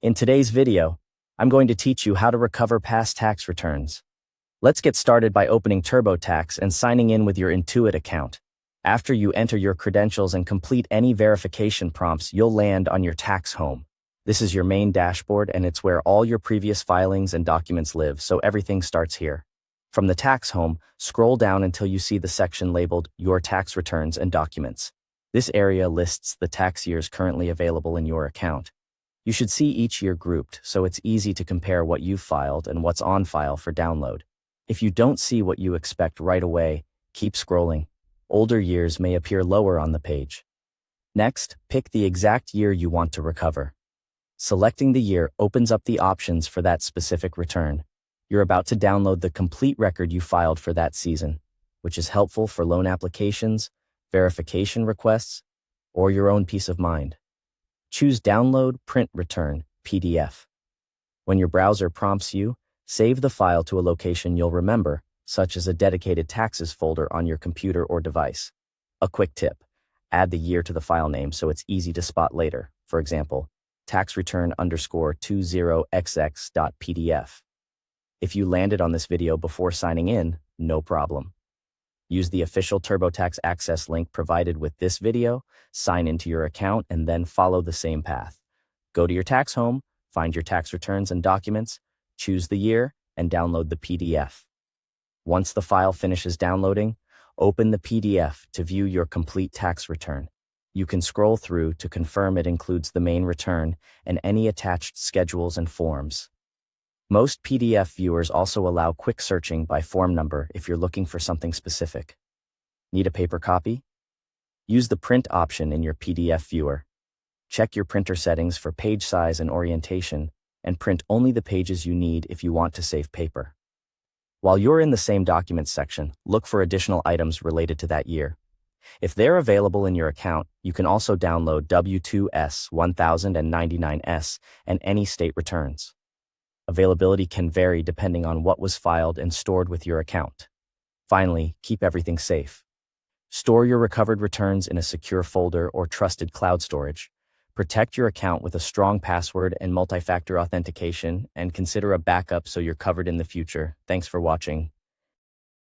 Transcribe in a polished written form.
In today's video, I'm going to teach you how to recover past tax returns. Let's get started by opening TurboTax and signing in with your Intuit account. After you enter your credentials and complete any verification prompts, you'll land on your tax home. This is your main dashboard, and it's where all your previous filings and documents live, so everything starts here. From the tax home, scroll down until you see the section labeled Your Tax Returns and Documents. This area lists the tax years currently available in your account. You should see each year grouped, so it's easy to compare what you've filed and what's on file for download. If you don't see what you expect right away, keep scrolling. Older years may appear lower on the page. Next, pick the exact year you want to recover. Selecting the year opens up the options for that specific return. You're about to download the complete record you filed for that season, which is helpful for loan applications, verification requests, or your own peace of mind. Choose Download, Print, Return, PDF. When your browser prompts you, save the file to a location you'll remember, such as a dedicated taxes folder on your computer or device. A quick tip: add the year to the file name so it's easy to spot later. For example, taxreturn_20xx.pdf. If you landed on this video before signing in, no problem. Use the official TurboTax access link provided with this video, sign into your account, and then follow the same path. Go to your tax home, find your tax returns and documents, choose the year, and download the PDF. Once the file finishes downloading, open the PDF to view your complete tax return. You can scroll through to confirm it includes the main return and any attached schedules and forms. Most PDF viewers also allow quick searching by form number if you're looking for something specific. Need a paper copy? Use the print option in your PDF viewer. Check your printer settings for page size and orientation, and print only the pages you need if you want to save paper. While you're in the same documents section, look for additional items related to that year. If they're available in your account, you can also download W-2S 1099S and any state returns. Availability can vary depending on what was filed and stored with your account. Finally, keep everything safe. Store your recovered returns in a secure folder or trusted cloud storage. Protect your account with a strong password and multi-factor authentication, and consider a backup so you're covered in the future. Thanks for watching.